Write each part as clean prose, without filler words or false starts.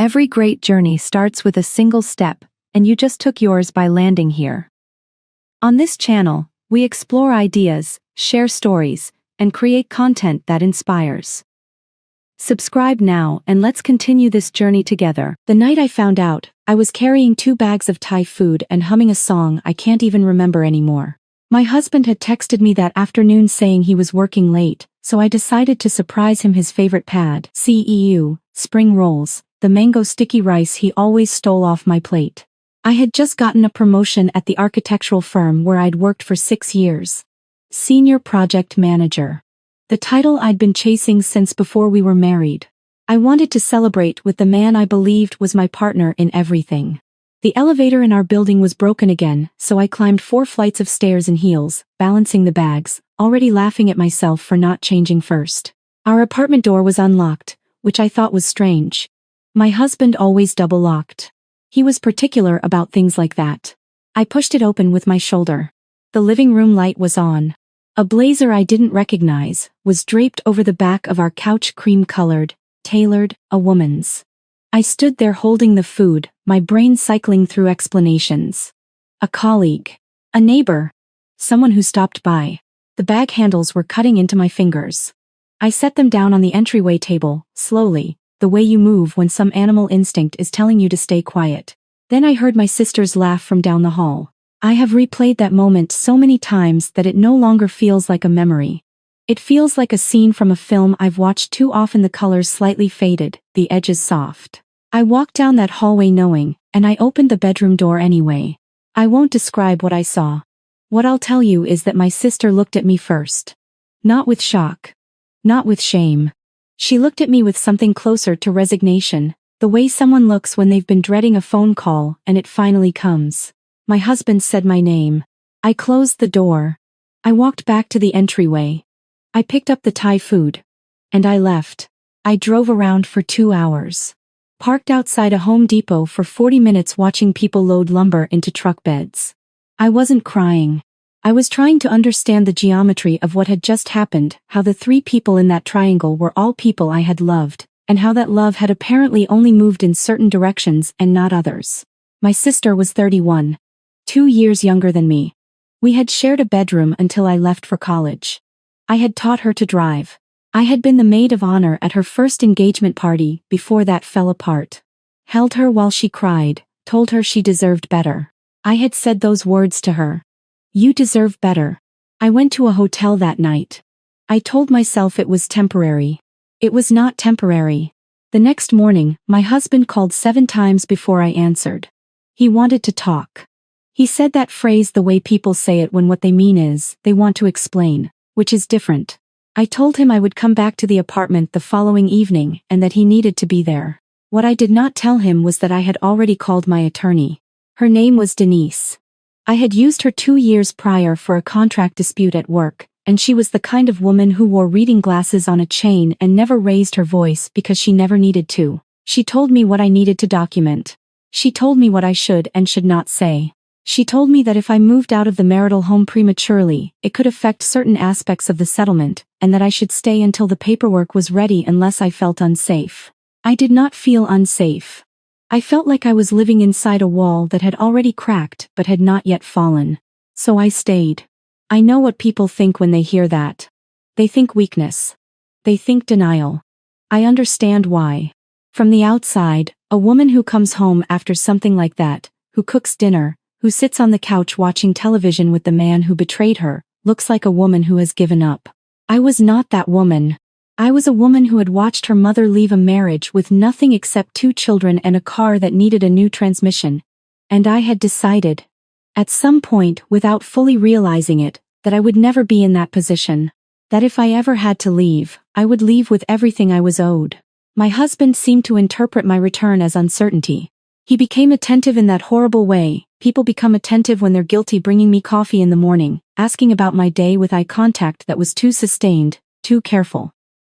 Every great journey starts with a single step, and you just took yours by landing here. On this channel, we explore ideas, share stories, and create content that inspires. Subscribe now and let's continue this journey together. The night I found out, I was carrying 2 bags of Thai food and humming a song I can't even remember anymore. My husband had texted me that afternoon saying he was working late, so I decided to surprise him his favorite pad, CEU, spring rolls, the mango sticky rice he always stole off my plate. I had just gotten a promotion at the architectural firm where I'd worked for 6 years. Senior Project Manager. The title I'd been chasing since before we were married. I wanted to celebrate with the man I believed was my partner in everything. The elevator in our building was broken again, so I climbed 4 flights of stairs in heels, balancing the bags, already laughing at myself for not changing first. Our apartment door was unlocked, which I thought was strange. My husband always double-locked. He was particular about things like that. I pushed it open with my shoulder. The living room light was on. A blazer I didn't recognize was draped over the back of our couch, cream-colored, tailored, a woman's. I stood there holding the food, my brain cycling through explanations. A colleague. A neighbor. Someone who stopped by. The bag handles were cutting into my fingers. I set them down on the entryway table, slowly, the way you move when some animal instinct is telling you to stay quiet. Then I heard my sister's laugh from down the hall. I have replayed that moment so many times that it no longer feels like a memory. It feels like a scene from a film I've watched too often, the colors slightly faded, the edges soft. I walked down that hallway knowing, and I opened the bedroom door anyway. I won't describe what I saw. What I'll tell you is that my sister looked at me first. Not with shock. Not with shame. She looked at me with something closer to resignation, the way someone looks when they've been dreading a phone call and it finally comes. My husband said my name. I closed the door. I walked back to the entryway. I picked up the Thai food. And I left. I drove around for 2 hours. Parked outside a Home Depot for 40 minutes watching people load lumber into truck beds. I wasn't crying. I was trying to understand the geometry of what had just happened, how the 3 people in that triangle were all people I had loved, and how that love had apparently only moved in certain directions and not others. My sister was 31. 2 years younger than me. We had shared a bedroom until I left for college. I had taught her to drive. I had been the maid of honor at her first engagement party before that fell apart. Held her while she cried, told her she deserved better. I had said those words to her. You deserve better. I went to a hotel that night. I told myself it was temporary. It was not temporary. The next morning, my husband called 7 times before I answered. He wanted to talk. He said that phrase the way people say it when what they mean is, they want to explain, which is different. I told him I would come back to the apartment the following evening and that he needed to be there. What I did not tell him was that I had already called my attorney. Her name was Denise. I had used her 2 years prior for a contract dispute at work, and she was the kind of woman who wore reading glasses on a chain and never raised her voice because she never needed to. She told me what I needed to document. She told me what I should and should not say. She told me that if I moved out of the marital home prematurely, it could affect certain aspects of the settlement, and that I should stay until the paperwork was ready unless I felt unsafe. I did not feel unsafe. I felt like I was living inside a wall that had already cracked but had not yet fallen. So I stayed. I know what people think when they hear that. They think weakness. They think denial. I understand why. From the outside, a woman who comes home after something like that, who cooks dinner, who sits on the couch watching television with the man who betrayed her, looks like a woman who has given up. I was not that woman. I was a woman who had watched her mother leave a marriage with nothing except 2 children and a car that needed a new transmission. And I had decided, at some point without fully realizing it, that I would never be in that position. That if I ever had to leave, I would leave with everything I was owed. My husband seemed to interpret my return as uncertainty. He became attentive in that horrible way. People become attentive when they're guilty, bringing me coffee in the morning, asking about my day with eye contact that was too sustained, too careful.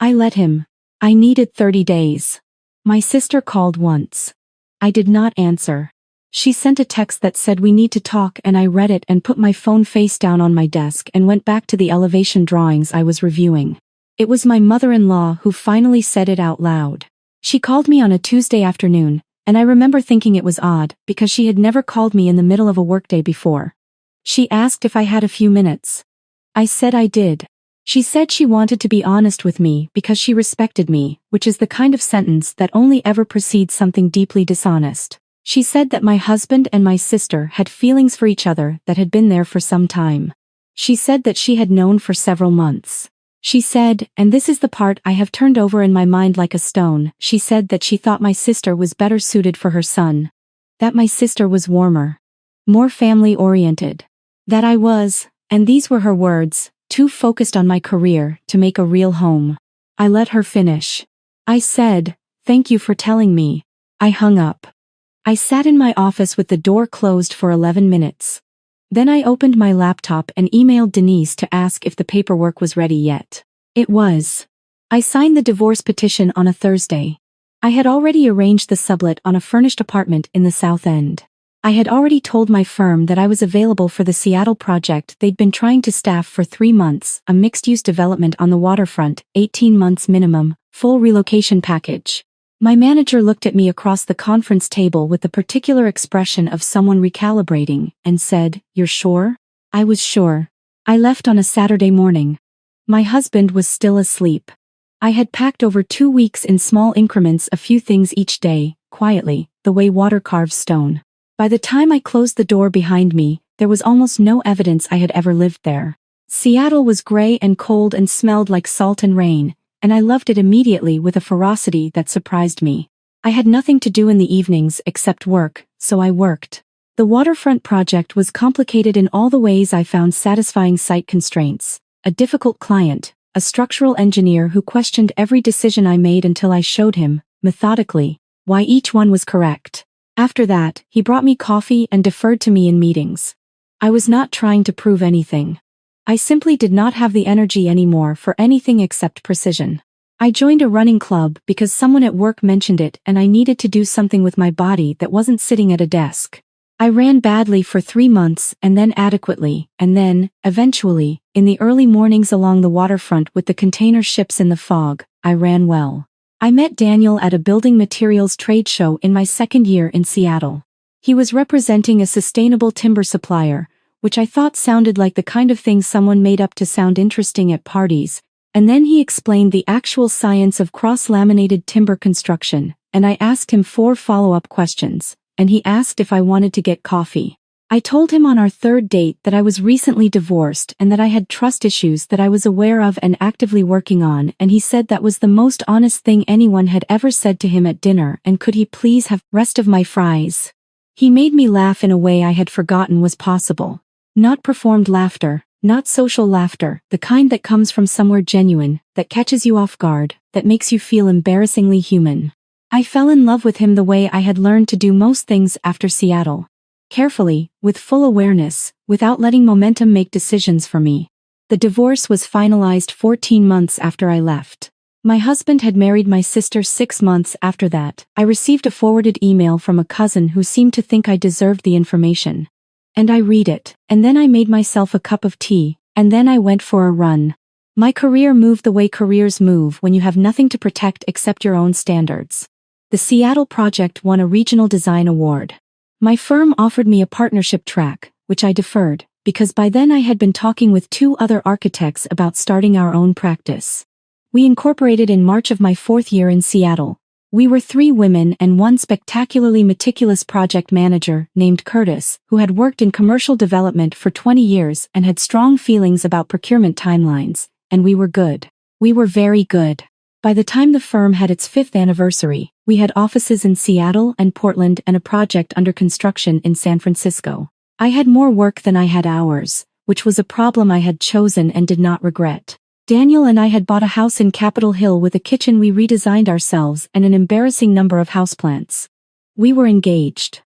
I let him. I needed 30 days. My sister called once. I did not answer. She sent a text that said we need to talk, and I read it and put my phone face down on my desk and went back to the elevation drawings I was reviewing. It was my mother-in-law who finally said it out loud. She called me on a Tuesday afternoon, and I remember thinking it was odd because she had never called me in the middle of a workday before. She asked if I had a few minutes. I said I did. She said she wanted to be honest with me because she respected me, which is the kind of sentence that only ever precedes something deeply dishonest. She said that my husband and my sister had feelings for each other that had been there for some time. She said that she had known for several months. She said, and this is the part I have turned over in my mind like a stone, she said that she thought my sister was better suited for her son. That my sister was warmer. More family-oriented. That I was, and these were her words, too focused on my career to make a real home. I let her finish. I said, thank you for telling me. I hung up. I sat in my office with the door closed for 11 minutes. Then I opened my laptop and emailed Denise to ask if the paperwork was ready yet. It was. I signed the divorce petition on a Thursday. I had already arranged the sublet on a furnished apartment in the South End. I had already told my firm that I was available for the Seattle project they'd been trying to staff for 3 months, a mixed-use development on the waterfront, 18 months minimum, full relocation package. My manager looked at me across the conference table with the particular expression of someone recalibrating, and said, "You're sure?" I was sure. I left on a Saturday morning. My husband was still asleep. I had packed over 2 weeks in small increments, a few things each day, quietly, the way water carves stone. By the time I closed the door behind me, there was almost no evidence I had ever lived there. Seattle was gray and cold and smelled like salt and rain, and I loved it immediately with a ferocity that surprised me. I had nothing to do in the evenings except work, so I worked. The waterfront project was complicated in all the ways I found satisfying site constraints, a difficult client, a structural engineer who questioned every decision I made until I showed him, methodically, why each one was correct. After that, he brought me coffee and deferred to me in meetings. I was not trying to prove anything. I simply did not have the energy anymore for anything except precision. I joined a running club because someone at work mentioned it and I needed to do something with my body that wasn't sitting at a desk. I ran badly for 3 months and then adequately, and then, eventually, in the early mornings along the waterfront with the container ships in the fog, I ran well. I met Daniel at a building materials trade show in my second year in Seattle. He was representing a sustainable timber supplier, which I thought sounded like the kind of thing someone made up to sound interesting at parties, and then he explained the actual science of cross-laminated timber construction, and I asked him 4 follow-up questions, and he asked if I wanted to get coffee. I told him on our 3rd date that I was recently divorced and that I had trust issues that I was aware of and actively working on, and he said that was the most honest thing anyone had ever said to him at dinner, and could he please have rest of my fries. He made me laugh in a way I had forgotten was possible. Not performed laughter, not social laughter, the kind that comes from somewhere genuine, that catches you off guard, that makes you feel embarrassingly human. I fell in love with him the way I had learned to do most things after Seattle. Carefully, with full awareness, without letting momentum make decisions for me. The divorce was finalized 14 months after I left. My husband had married my sister 6 months after that. I received a forwarded email from a cousin who seemed to think I deserved the information. And I read it, and then I made myself a cup of tea, and then I went for a run. My career moved the way careers move when you have nothing to protect except your own standards. The Seattle project won a regional design award. My firm offered me a partnership track, which I deferred, because by then I had been talking with 2 other architects about starting our own practice. We incorporated in March of my 4th year in Seattle. We were 3 women and 1 spectacularly meticulous project manager named Curtis, who had worked in commercial development for 20 years and had strong feelings about procurement timelines, and we were good. We were very good. By the time the firm had its 5th anniversary, we had offices in Seattle and Portland and a project under construction in San Francisco. I had more work than I had hours, which was a problem I had chosen and did not regret. Daniel and I had bought a house in Capitol Hill with a kitchen we redesigned ourselves and an embarrassing number of houseplants. We were engaged.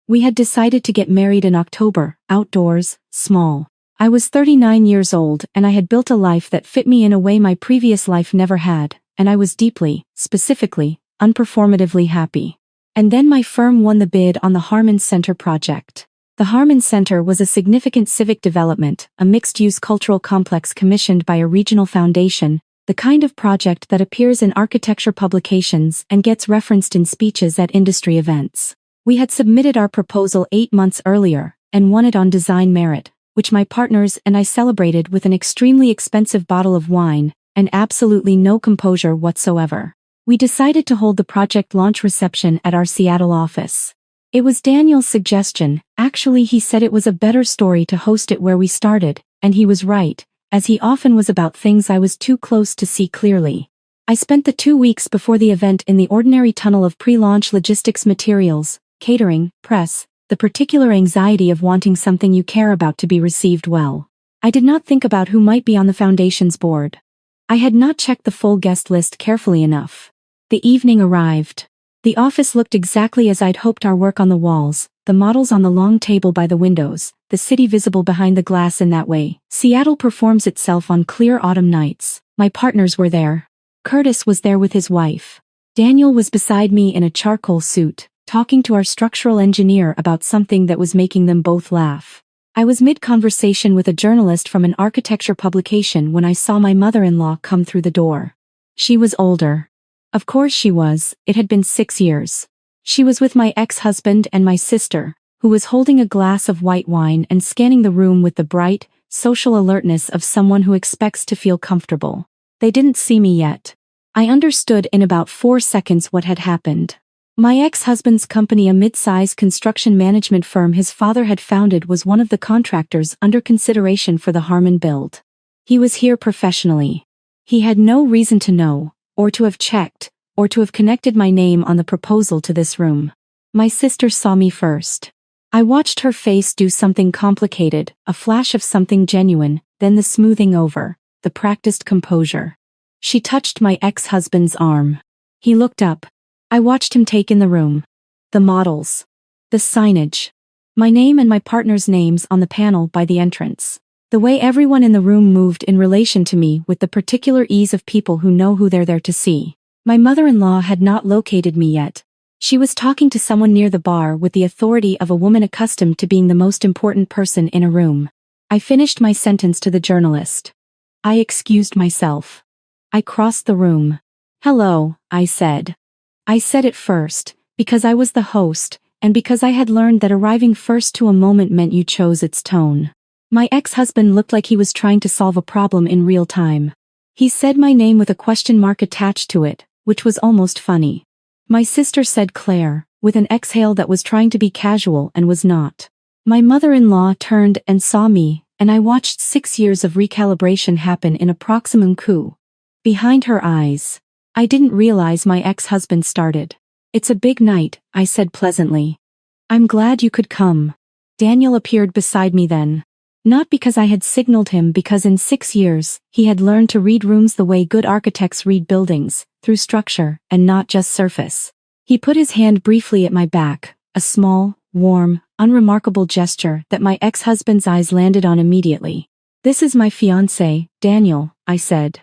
We had decided to get married in October, outdoors, small. I was 39 years old and I had built a life that fit me in a way my previous life never had, and I was deeply, specifically, unperformatively happy. And then my firm won the bid on the Harmon Center project. The Harmon Center was a significant civic development, a mixed-use cultural complex commissioned by a regional foundation, the kind of project that appears in architecture publications and gets referenced in speeches at industry events. We had submitted our proposal 8 months earlier, and won it on design merit, which my partners and I celebrated with an extremely expensive bottle of wine, and absolutely no composure whatsoever. We decided to hold the project launch reception at our Seattle office. It was Daniel's suggestion. Actually, he said it was a better story to host it where we started, and he was right, as he often was about things I was too close to see clearly. I spent the 2 weeks before the event in the ordinary tunnel of pre-launch logistics, materials, catering, press, the particular anxiety of wanting something you care about to be received well. I did not think about who might be on the foundation's board. I had not checked the full guest list carefully enough. The evening arrived. The office looked exactly as I'd hoped. Our work on the walls, the models on the long table by the windows, the city visible behind the glass in that way. Seattle performs itself on clear autumn nights. My partners were there. Curtis was there with his wife. Daniel was beside me in a charcoal suit, talking to our structural engineer about something that was making them both laugh. I was mid-conversation with a journalist from an architecture publication when I saw my mother-in-law come through the door. She was older. Of course she was. It had been 6 years. She was with my ex-husband and my sister, who was holding a glass of white wine and scanning the room with the bright, social alertness of someone who expects to feel comfortable. They didn't see me yet. I understood in about 4 seconds what had happened. My ex-husband's company, a mid-size construction management firm his father had founded, was one of the contractors under consideration for the Harmon build. He was here professionally. He had no reason to know, or to have checked, or to have connected my name on the proposal to this room. My sister saw me first. I watched her face do something complicated, a flash of something genuine, then the smoothing over, the practiced composure. She touched my ex-husband's arm. He looked up. I watched him take in the room. The models. The signage. My name and my partner's names on the panel by the entrance. The way everyone in the room moved in relation to me with the particular ease of people who know who they're there to see. My mother-in-law had not located me yet. She was talking to someone near the bar with the authority of a woman accustomed to being the most important person in a room. I finished my sentence to the journalist. I excused myself. I crossed the room. "Hello," I said. I said it first, because I was the host, and because I had learned that arriving first to a moment meant you chose its tone. My ex-husband looked like he was trying to solve a problem in real time. He said my name with a question mark attached to it, which was almost funny. My sister said Claire, with an exhale that was trying to be casual and was not. My mother-in-law turned and saw me, and I watched 6 years of recalibration happen in a proximum coup. Behind her eyes. I didn't realize my ex-husband started. "It's a big night," I said pleasantly. "I'm glad you could come." Daniel appeared beside me then. Not because I had signaled him, because in 6 years, he had learned to read rooms the way good architects read buildings, through structure, and not just surface. He put his hand briefly at my back, a small, warm, unremarkable gesture that my ex-husband's eyes landed on immediately. "This is my fiancé, Daniel," I said.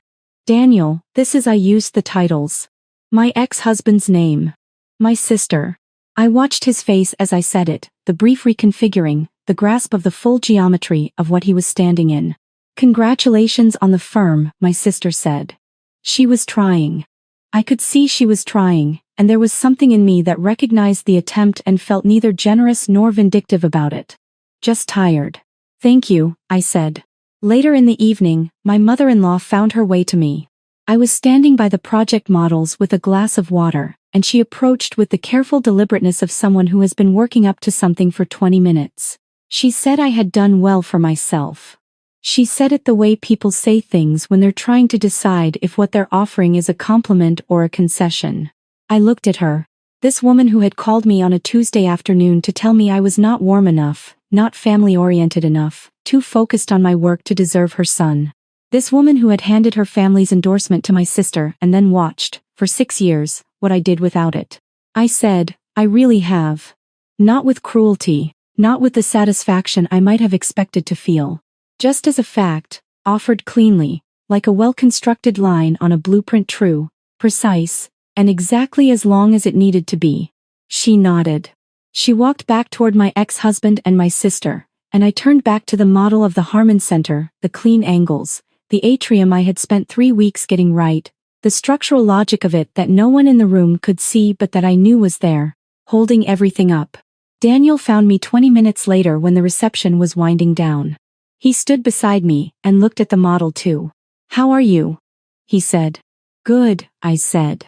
"Daniel, this is," I used the titles. My ex-husband's name. My sister. I watched his face as I said it, the brief reconfiguring, the grasp of the full geometry of what he was standing in. "Congratulations on the firm," my sister said. She was trying. I could see she was trying, and there was something in me that recognized the attempt and felt neither generous nor vindictive about it. Just tired. "Thank you," I said. Later in the evening, my mother-in-law found her way to me. I was standing by the project models with a glass of water, and she approached with the careful deliberateness of someone who has been working up to something for 20 minutes. She said I had done well for myself. She said it the way people say things when they're trying to decide if what they're offering is a compliment or a concession. I looked at her. This woman who had called me on a Tuesday afternoon to tell me I was not warm enough, not family-oriented enough, too focused on my work to deserve her son. This woman who had handed her family's endorsement to my sister and then watched, for 6 years, what I did without it. I said, "I really have." Not with cruelty, not with the satisfaction I might have expected to feel. Just as a fact, offered cleanly, like a well-constructed line on a blueprint, true, precise, and exactly as long as it needed to be. She nodded. She walked back toward my ex-husband and my sister, and I turned back to the model of the Harmon Center, the clean angles, the atrium I had spent 3 weeks getting right, the structural logic of it that no one in the room could see but that I knew was there, holding everything up. Daniel found me 20 minutes later when the reception was winding down. He stood beside me and looked at the model too. "How are you?" he said. "Good," I said.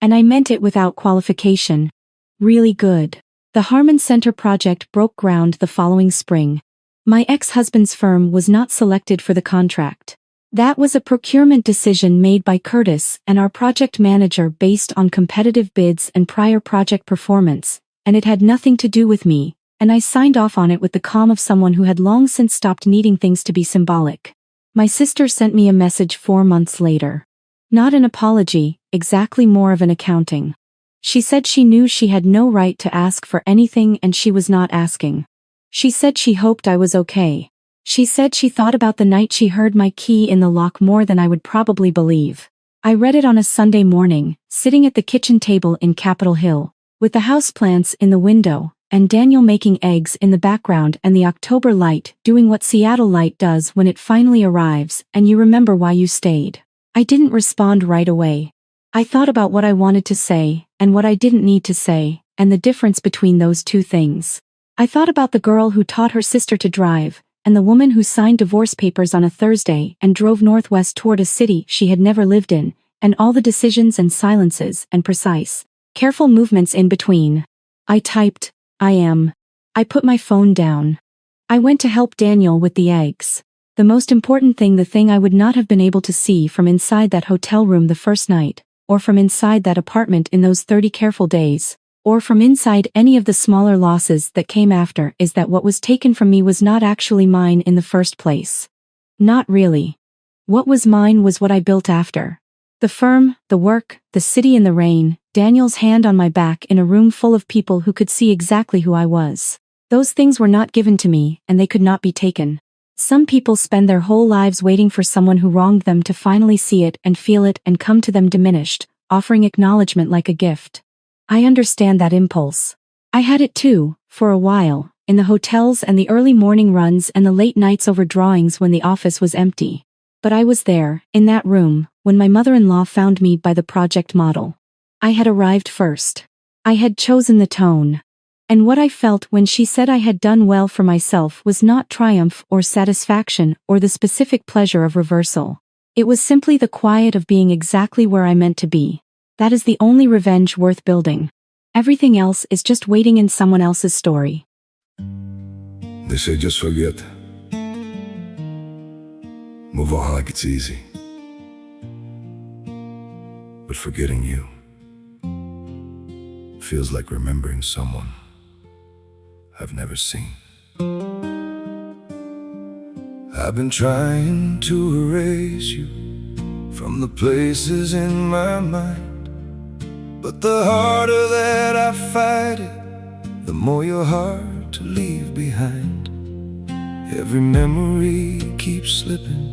And I meant it without qualification. Really good. The Harmon Center project broke ground the following spring. My ex-husband's firm was not selected for the contract. That was a procurement decision made by Curtis and our project manager based on competitive bids and prior project performance, and it had nothing to do with me, and I signed off on it with the calm of someone who had long since stopped needing things to be symbolic. My sister sent me a message 4 months later. Not an apology, exactly more of an accounting. She said she knew she had no right to ask for anything and she was not asking. She said she hoped I was okay. She said she thought about the night she heard my key in the lock more than I would probably believe. I read it on a Sunday morning, sitting at the kitchen table in Capitol Hill, with the houseplants in the window, and Daniel making eggs in the background and the October light doing what Seattle light does when it finally arrives and you remember why you stayed. I didn't respond right away. I thought about what I wanted to say, and what I didn't need to say, and the difference between those two things. I thought about the girl who taught her sister to drive, and the woman who signed divorce papers on a Thursday and drove northwest toward a city she had never lived in, and all the decisions and silences and precise, careful movements in between. I typed, "I am." I put my phone down. I went to help Daniel with the eggs. The most important thing, the thing I would not have been able to see from inside that hotel room the first night, or from inside that apartment in those 30 careful days, or from inside any of the smaller losses that came after, is that what was taken from me was not actually mine in the first place. Not really. What was mine was what I built after. The firm, the work, the city in the rain, Daniel's hand on my back in a room full of people who could see exactly who I was. Those things were not given to me, and they could not be taken. Some people spend their whole lives waiting for someone who wronged them to finally see it and feel it and come to them diminished, offering acknowledgement like a gift. I understand that impulse. I had it too, for a while, in the hotels and the early morning runs and the late nights over drawings when the office was empty. But I was there, in that room, when my mother-in-law found me by the project model. I had arrived first. I had chosen the tone. And what I felt when she said I had done well for myself was not triumph or satisfaction or the specific pleasure of reversal. It was simply the quiet of being exactly where I meant to be. That is the only revenge worth building. Everything else is just waiting in someone else's story. They say just forget. Move on like it's easy. But forgetting you feels like remembering someone I've never seen. I've been trying to erase you from the places in my mind, but the harder that I fight it, the more you're hard to leave behind. Every memory keeps slipping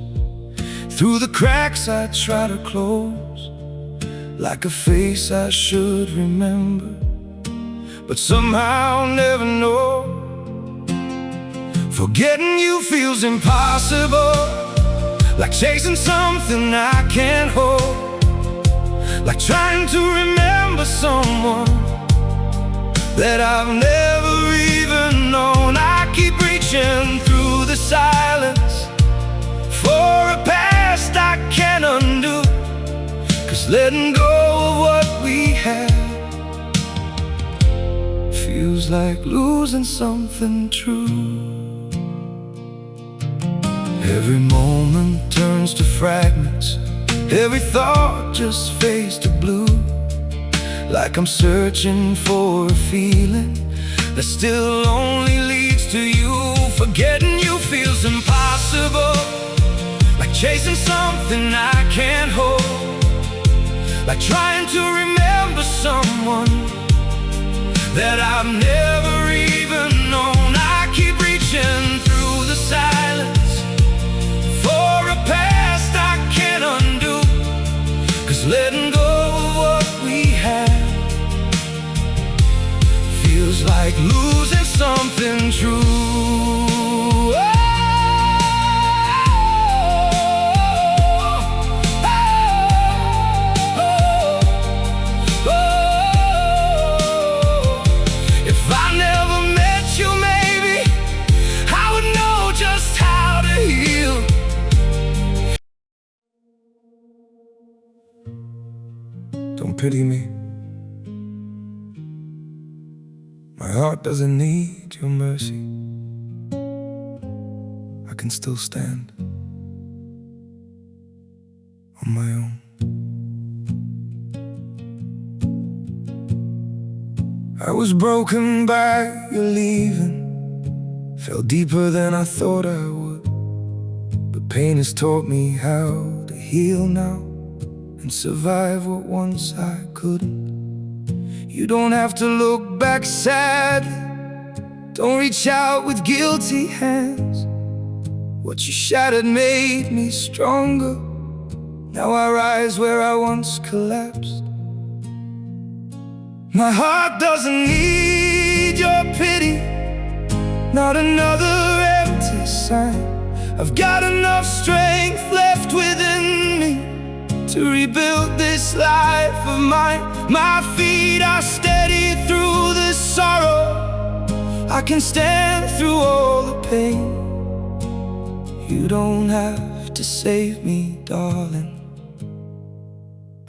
through the cracks I try to close, like a face I should remember, but somehow never know. Forgetting you feels impossible, like chasing something I can't hold, like trying to remember someone that I've never even known. I keep reaching through the silence for a past I can't undo, 'cause letting go of what we had feels like losing something true. Every moment turns to fragments, every thought just fades to blue, like I'm searching for a feeling that still only leads to you. Forgetting you feels impossible, like chasing something I can't hold, like trying to remember someone that I've never even known. I keep reaching through the silence for a past I can't undo, 'cause letting go of what we had feels like losing something true. pity me. My heart doesn't need your mercy. I can still stand on my own. I was broken by your leaving, fell deeper than I thought I would. But pain has taught me how to heal now and survive what once I couldn't. You don't have to look back sadly, don't reach out with guilty hands. What you shattered made me stronger. Now I rise where I once collapsed. My heart doesn't need your pity, not another empty sign. I've got enough strength left within me to rebuild this life of mine. My feet are steady through the sorrow, I can stand through all the pain. You don't have to save me, darling,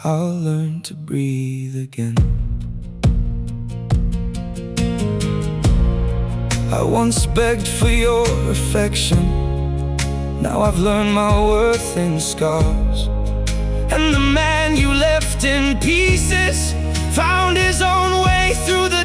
I'll learn to breathe again. I once begged for your affection, now I've learned my worth in scars. And the man you left in pieces found his own way through the